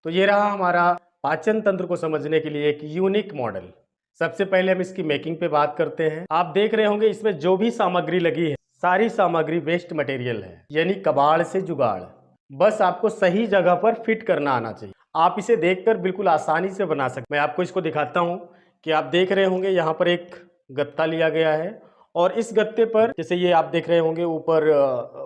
तो ये रहा हमारा पाचन तंत्र को समझने के लिए एक यूनिक मॉडल। सबसे पहले हम इसकी मेकिंग पे बात करते हैं। आप देख रहे होंगे इसमें जो भी सामग्री लगी है सारी सामग्री वेस्ट मटेरियल है, यानी कबाड़ से जुगाड़। बस आपको सही जगह पर फिट करना आना चाहिए। आप इसे देखकर बिल्कुल आसानी से बना सकते। मैं आपको इसको दिखाता हूँ कि आप देख रहे होंगे यहाँ पर एक गत्ता लिया गया है और इस गत्ते पर जैसे ये आप देख रहे होंगे ऊपर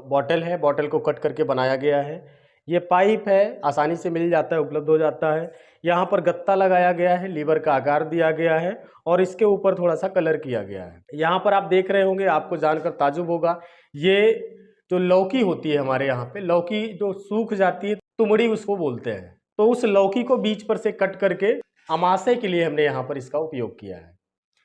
बॉटल है, बॉटल को कट करके बनाया गया है। ये पाइप है, आसानी से मिल जाता है, उपलब्ध हो जाता है। यहाँ पर गत्ता लगाया गया है, लीवर का आकार दिया गया है और इसके ऊपर थोड़ा सा कलर किया गया है। यहाँ पर आप देख रहे होंगे, आपको जानकर ताजुब होगा, ये जो लौकी होती है हमारे यहाँ पे, लौकी जो सूख जाती है तुमड़ी उसको बोलते हैं, तो उस लौकी को बीच पर से कट करके अमाशय के लिए हमने यहाँ पर इसका उपयोग किया है।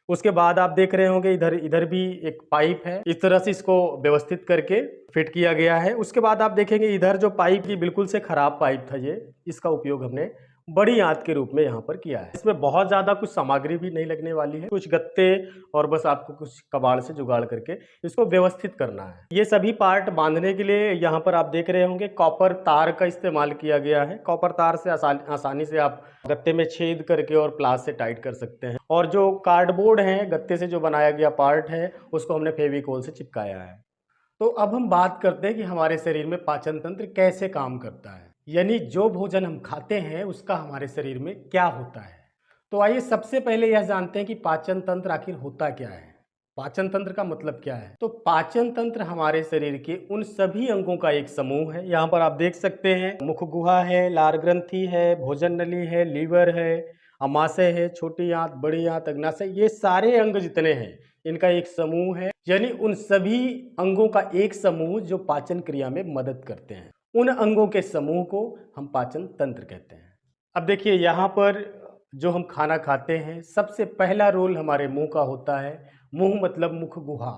उसके बाद आप देख रहे होंगे इधर इधर भी एक पाइप है, इस तरह से इसको व्यवस्थित करके फिट किया गया है। उसके बाद आप देखेंगे इधर जो पाइप की बिल्कुल से खराब पाइप था ये, इसका उपयोग हमने बड़ी आंत के रूप में यहाँ पर किया है। इसमें बहुत ज़्यादा कुछ सामग्री भी नहीं लगने वाली है, कुछ गत्ते और बस आपको कुछ कबाड़ से जुगाड़ करके इसको व्यवस्थित करना है। ये सभी पार्ट बांधने के लिए यहाँ पर आप देख रहे होंगे कॉपर तार का इस्तेमाल किया गया है। कॉपर तार से आसानी से आप गत्ते में छेद करके और प्लास से टाइट कर सकते हैं। और जो कार्डबोर्ड है, गत्ते से जो बनाया गया पार्ट है, उसको हमने फेविकोल से चिपकाया है। तो अब हम बात करते हैं कि हमारे शरीर में पाचन तंत्र कैसे काम करता है, यानी जो भोजन हम खाते हैं उसका हमारे शरीर में क्या होता है। तो आइए सबसे पहले यह जानते हैं कि पाचन तंत्र आखिर होता क्या है, पाचन तंत्र का मतलब क्या है। तो पाचन तंत्र हमारे शरीर के उन सभी अंगों का एक समूह है। यहाँ पर आप देख सकते हैं मुख गुहा है, लार ग्रंथि है, भोजन नली है, लीवर है, अमाशय है, छोटी आंत, बड़ी आंत, अग्नाशय, ये सारे अंग जितने हैं इनका एक समूह है, यानी उन सभी अंगों का एक समूह जो पाचन क्रिया में मदद करते हैं। उन अंगों के समूह को हम पाचन तंत्र कहते हैं। अब देखिए यहाँ पर जो हम खाना खाते हैं सबसे पहला रोल हमारे मुंह का होता है। मुंह मतलब मुख गुहा।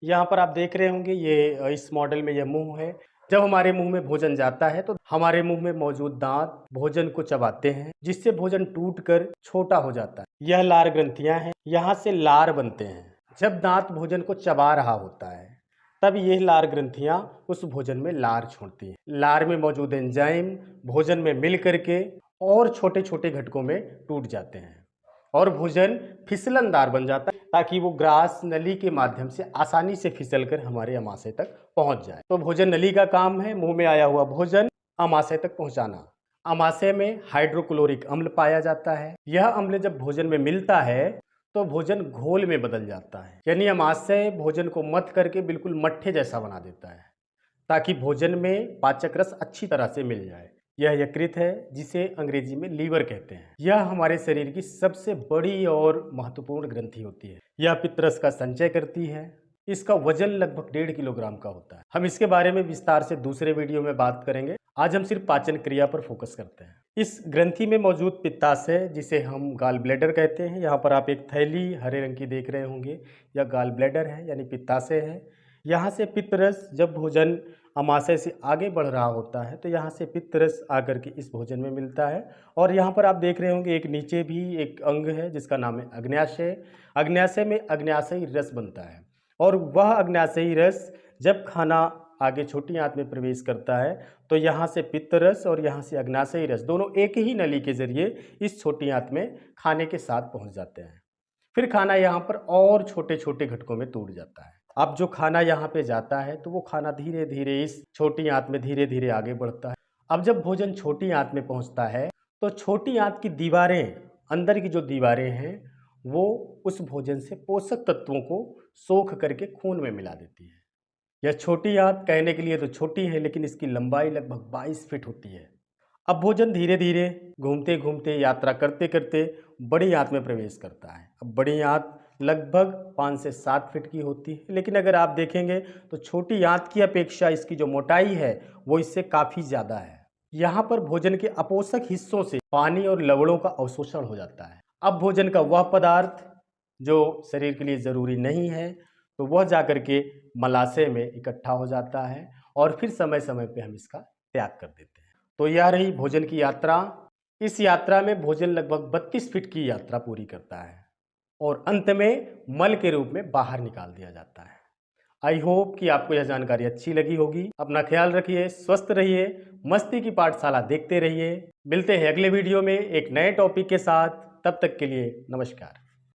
यहाँ पर आप देख रहे होंगे ये इस मॉडल में यह मुंह है। जब हमारे मुंह में भोजन जाता है तो हमारे मुंह में मौजूद दांत भोजन को चबाते हैं, जिससे भोजन टूटकर छोटा हो जाता है। यह लार ग्रंथियां हैं, यहाँ से लार बनते हैं। जब दांत भोजन को चबा रहा होता है तब ये लार ग्रंथियां उस भोजन में लार छोड़ती हैं। लार में मौजूद एंजाइम भोजन में मिल करके और छोटे छोटे घटकों में टूट जाते हैं और भोजन फिसलनदार बन जाता है, ताकि वो ग्रास नली के माध्यम से आसानी से फिसलकर हमारे अमाशय तक पहुंच जाए। तो भोजन नली का काम है मुंह में आया हुआ भोजन अमाशय तक पहुंचाना। अमाशय में हाइड्रोक्लोरिक अम्ल पाया जाता है। यह अम्ल जब भोजन में मिलता है तो भोजन घोल में बदल जाता है, यानी अमाशय भोजन को मथ करके बिल्कुल मट्ठे जैसा बना देता है, ताकि भोजन में पाचक रस अच्छी तरह से मिल जाए। यह यकृत है जिसे अंग्रेजी में लीवर कहते हैं। यह हमारे शरीर की सबसे बड़ी और महत्वपूर्ण ग्रंथि होती है। यह पित्तरस का संचय करती है। इसका वजन लगभग 1.5 किलोग्राम का होता है। हम इसके बारे में विस्तार से दूसरे वीडियो में बात करेंगे। आज हम सिर्फ पाचन क्रिया पर फोकस करते हैं। इस ग्रंथि में मौजूद पित्ताशय जिसे हम गाल ब्लैडर कहते हैं, यहाँ पर आप एक थैली हरे रंग की देख रहे होंगे, यह गाल ब्लैडर है यानी पित्ताशय है। यहाँ से पित्तरस जब भोजन अमाशय से आगे बढ़ रहा होता है तो यहाँ से पित्तरस आकर के इस भोजन में मिलता है। और यहाँ पर आप देख रहे होंगे एक नीचे भी एक अंग है जिसका नाम है अग्न्याशय। अग्न्याशय में अग्न्याशयी रस बनता है और वह अग्न्याशयी रस जब खाना आगे छोटी आंत में प्रवेश करता है तो यहाँ से पित्तरस और यहाँ से अग्न्याशयी रस दोनों एक ही नली के जरिए इस छोटी आंत में खाने के साथ पहुँच जाते हैं। फिर खाना यहाँ पर और छोटे छोटे घटकों में टूट जाता है। अब जो खाना यहाँ पे जाता है तो वो खाना धीरे धीरे इस छोटी आंत में धीरे धीरे आगे बढ़ता है। अब जब भोजन छोटी आंत में पहुँचता है तो छोटी आंत की दीवारें, अंदर की जो दीवारें हैं, वो उस भोजन से पोषक तत्वों को सोख करके खून में मिला देती है। यह छोटी आंत कहने के लिए तो छोटी है, लेकिन इसकी लंबाई लगभग 22 फीट होती है। अब भोजन धीरे धीरे घूमते घूमते यात्रा करते करते बड़ी आंत में प्रवेश करता है। अब बड़ी आंत लगभग 5 से 7 फीट की होती है, लेकिन अगर आप देखेंगे तो छोटी आंत की अपेक्षा इसकी जो मोटाई है वो इससे काफ़ी ज़्यादा है। यहाँ पर भोजन के अपोषक हिस्सों से पानी और लवणों का अवशोषण हो जाता है। अब भोजन का वह पदार्थ जो शरीर के लिए ज़रूरी नहीं है तो वह जाकर के मलाशय में इकट्ठा हो जाता है और फिर समय समय पे हम इसका त्याग कर देते हैं। तो यह रही भोजन की यात्रा। इस यात्रा में भोजन लगभग 32 फीट की यात्रा पूरी करता है और अंत में मल के रूप में बाहर निकाल दिया जाता है। आई होप कि आपको यह जानकारी अच्छी लगी होगी। अपना ख्याल रखिए, स्वस्थ रहिए, मस्ती की पाठशाला देखते रहिए। मिलते हैं अगले वीडियो में एक नए टॉपिक के साथ। तब तक के लिए नमस्कार।